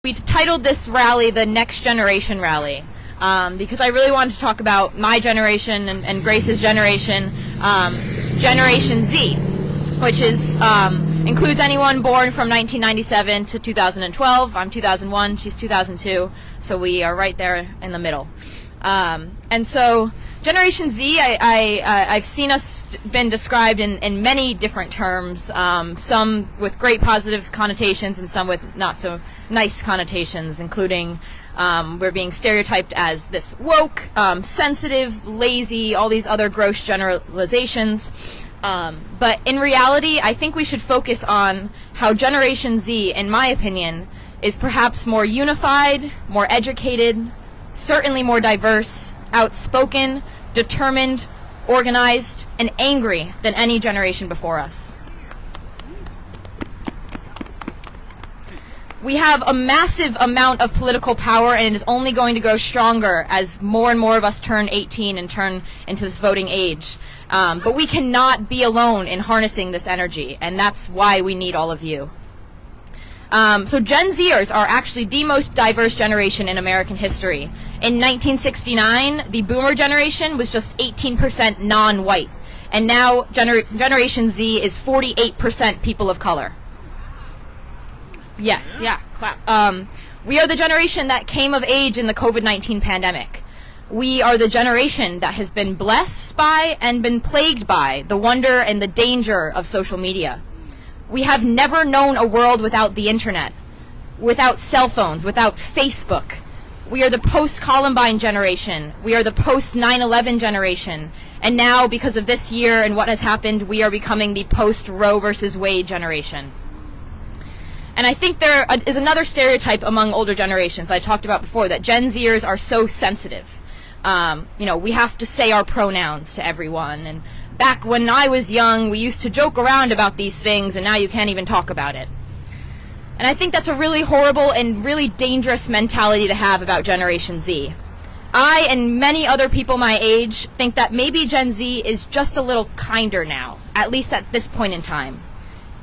We titled this rally the Next Generation Rally because I really wanted to talk about my generation and Grace's generation, Generation Z, which is includes anyone born from 1997 to 2012. I'm 2001, she's 2002, so we are right there in the middle. And so Generation Z, I've seen us been described in many different terms, some with great positive connotations and some with not so nice connotations, including we're being stereotyped as this woke, sensitive, lazy, all these other gross generalizations. But in reality, I think we should focus on how Generation Z, in my opinion, is perhaps more unified, more educated, certainly more diverse, outspoken, determined, organized, and angry than any generation before us. We have a massive amount of political power, and it is only going to grow stronger as more and more of us turn 18 and turn into this voting age. But we cannot be alone in harnessing this energy, and that's why we need all of you. So Gen Zers are actually the most diverse generation in American history. In 1969, the boomer generation was just 18% non-white, and now Generation Z is 48% people of color. Yes, yeah, clap. We are the generation that came of age in the COVID-19 pandemic. We are the generation that has been blessed by and been plagued by the wonder and the danger of social media. We have never known a world without the internet, without cell phones, without Facebook. We are the post-Columbine generation. We are the post-9/11 generation. And now, because of this year and what has happened, we are becoming the post-Roe versus Wade generation. And I think there is another stereotype among older generations I talked about before, that Gen Zers are so sensitive. We have to say our pronouns to everyone. And back when I was young, we used to joke around about these things, and now you can't even talk about it. And I think that's a really horrible and really dangerous mentality to have about Generation Z. I and many other people my age think that maybe Gen Z is just a little kinder now, at least at this point in time.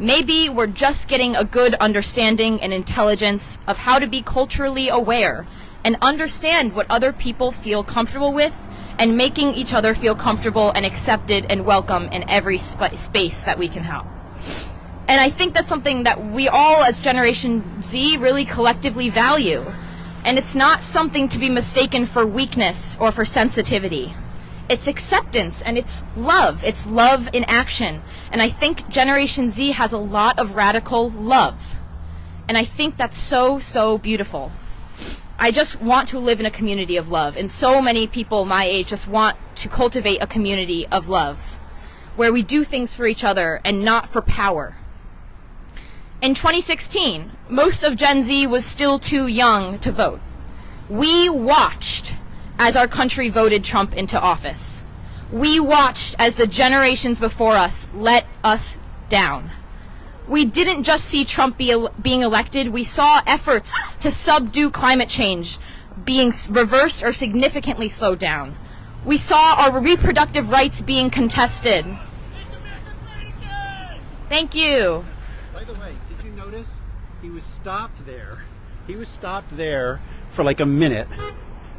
Maybe we're just getting a good understanding and intelligence of how to be culturally aware and understand what other people feel comfortable with, and making each other feel comfortable and accepted and welcome in every space that we can help. And I think that's something that we all as Generation Z really collectively value. And it's not something to be mistaken for weakness or for sensitivity. It's acceptance and it's love. It's love in action. And I think Generation Z has a lot of radical love. And I think that's so, so beautiful. I just want to live in a community of love. And so many people my age just want to cultivate a community of love, where we do things for each other and not for power. In 2016, most of Gen Z was still too young to vote. We watched as our country voted Trump into office. We watched as the generations before us let us down. We didn't just see Trump being elected, we saw efforts to subdue climate change being reversed or significantly slowed down. We saw our reproductive rights being contested. Thank you. By the way, did you notice he was stopped there? He was stopped there for like a minute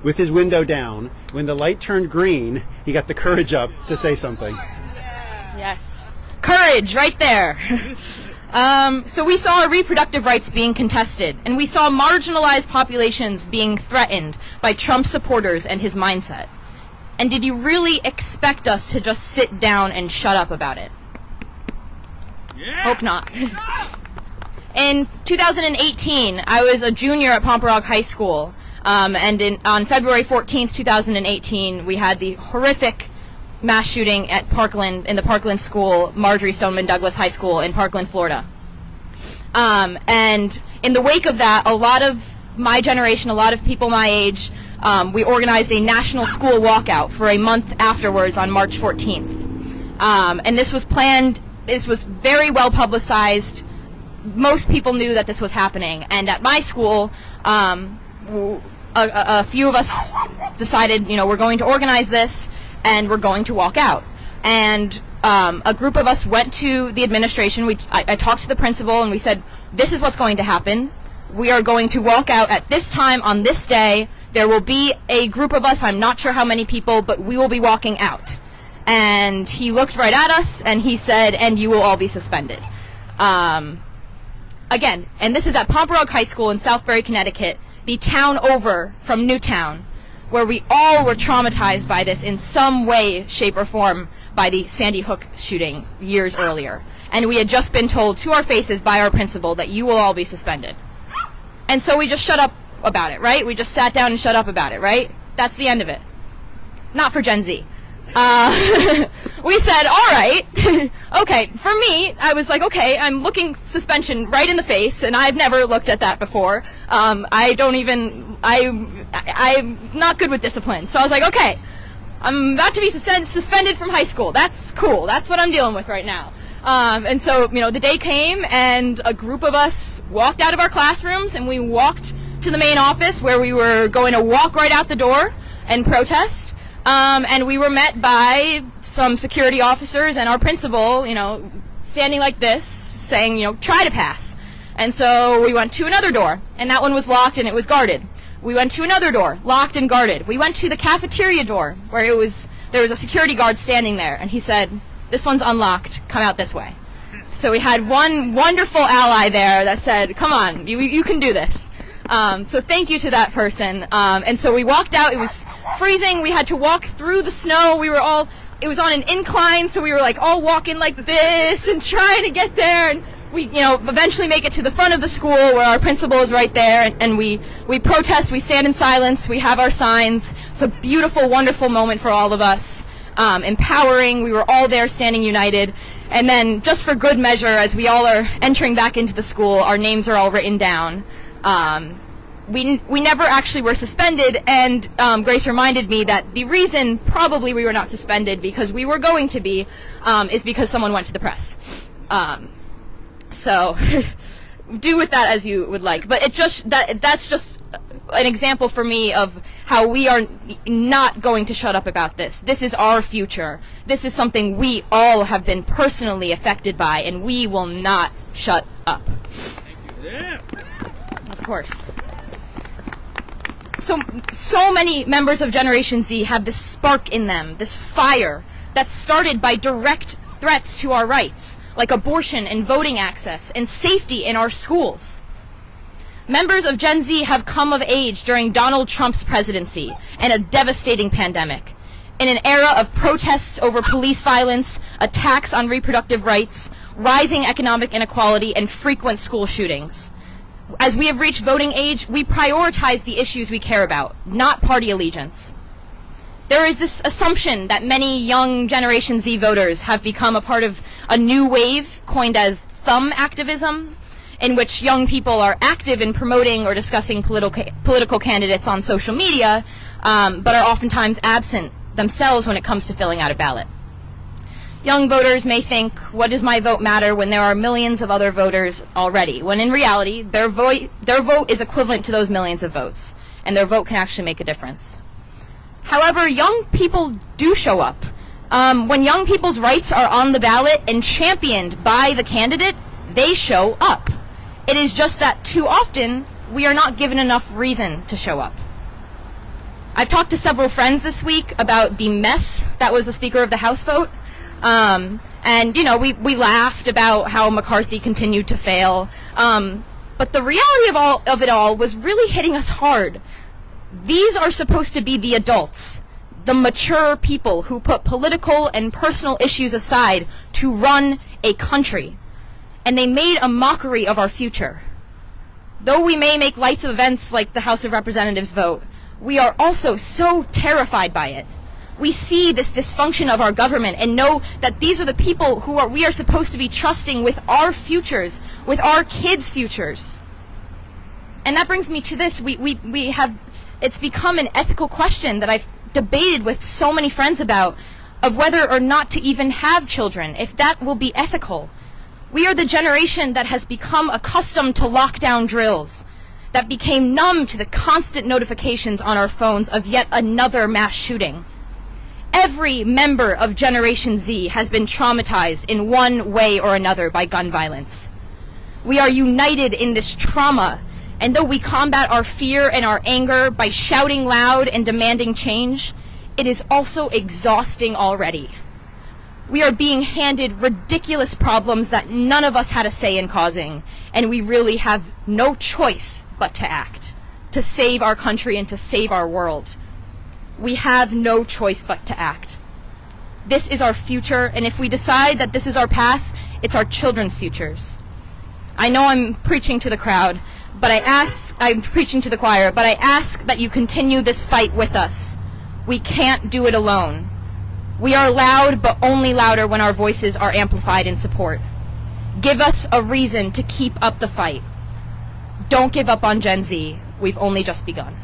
with his window down. When the light turned green, he got the courage up to say something. Yes. Courage, right there. So we saw our reproductive rights being contested, and we saw marginalized populations being threatened by Trump supporters and his mindset. And did you really expect us to just sit down and shut up about it? Yeah. Hope not. In 2018, I was a junior at Pomperaug High School, and on February 14th, 2018, we had the horrific mass shooting at Parkland, in the Parkland school, Marjorie Stoneman Douglas High School in Parkland, Florida. And in the wake of that, a lot of my generation, a lot of people my age, we organized a national school walkout for a month afterwards on March 14th. And this was planned, this was very well publicized. Most people knew that this was happening. And at my school, a few of us decided, we're going to organize this, and we're going to walk out. And a group of us went to the administration. I talked to the principal, and we said, this is what's going to happen. We are going to walk out at this time on this day. There will be a group of us, I'm not sure how many people, but we will be walking out. And he looked right at us and he said, and you will all be suspended. Again, and this is at Pomperaug High School in Southbury, Connecticut, the town over from Newtown, where we all were traumatized by this in some way, shape, or form by the Sandy Hook shooting years earlier. And we had just been told to our faces by our principal that you will all be suspended. And so we just shut up about it, right? We just sat down and shut up about it, right? That's the end of it. Not for Gen Z. We said, all right, okay, for me, I was like, okay, I'm looking suspension right in the face, and I've never looked at that before. I'm not good with discipline. So I was like, okay, I'm about to be suspended from high school. That's cool. That's what I'm dealing with right now. And so, the day came, and a group of us walked out of our classrooms, and we walked to the main office where we were going to walk right out the door and protest. And we were met by some security officers and our principal, standing like this, saying, try to pass. And so we went to another door, and that one was locked and it was guarded. We went to another door, locked and guarded. We went to the cafeteria door, where there was a security guard standing there, and he said, this one's unlocked, come out this way. So we had one wonderful ally there that said, come on, you can do this. So thank you to that person. And so we walked out. It was freezing. We had to walk through the snow. It was on an incline, so we were like all walking like this and trying to get there. And we, eventually make it to the front of the school where our principal is right there. And we protest. We stand in silence. We have our signs. It's a beautiful, wonderful moment for all of us. Empowering. We were all there standing united. And then just for good measure, as we all are entering back into the school, our names are all written down. We never actually were suspended, and Grace reminded me that the reason probably we were not suspended, because we were going to be, is because someone went to the press. So do with that as you would like. But that's just an example for me of how we are not going to shut up about this. This is our future. This is something we all have been personally affected by, and we will not shut up. Thank you. Yeah. Of course. So many members of Generation Z have this spark in them, this fire that's started by direct threats to our rights, like abortion and voting access and safety in our schools. Members of Gen Z have come of age during Donald Trump's presidency and a devastating pandemic, in an era of protests over police violence, attacks on reproductive rights, rising economic inequality, and frequent school shootings. As we have reached voting age, we prioritize the issues we care about, not party allegiance. There is this assumption that many young Generation Z voters have become a part of a new wave coined as thumb activism, in which young people are active in promoting or discussing political candidates on social media, but are oftentimes absent themselves when it comes to filling out a ballot. Young voters may think, what does my vote matter, when there are millions of other voters already, when in reality, their vote is equivalent to those millions of votes, and their vote can actually make a difference. However, young people do show up. When young people's rights are on the ballot and championed by the candidate, they show up. It is just that too often, we are not given enough reason to show up. I've talked to several friends this week about the mess that was the Speaker of the House vote. And, we laughed about how McCarthy continued to fail. But the reality of it all was really hitting us hard. These are supposed to be the adults, the mature people who put political and personal issues aside to run a country. And they made a mockery of our future. Though we may make light of events like the House of Representatives vote, we are also so terrified by it. We see this dysfunction of our government and know that these are the people we are supposed to be trusting with our futures, with our kids' futures. And that brings me to this. It's become an ethical question that I've debated with so many friends about, of whether or not to even have children, if that will be ethical. We are the generation that has become accustomed to lockdown drills, that became numb to the constant notifications on our phones of yet another mass shooting. Every member of Generation Z has been traumatized in one way or another by gun violence. We are united in this trauma, And though we combat our fear and our anger by shouting loud and demanding change, it is also exhausting already. We are being handed ridiculous problems that none of us had a say in causing, and we really have no choice but to act, to save our country and to save our world. We have no choice but to act. This is our future, and if we decide that this is our path, it's our children's futures. I know I'm preaching to the crowd, but I'm preaching to the choir, but I ask that you continue this fight with us. We can't do it alone. We are loud, but only louder when our voices are amplified in support. Give us a reason to keep up the fight. Don't give up on Gen Z. We've only just begun.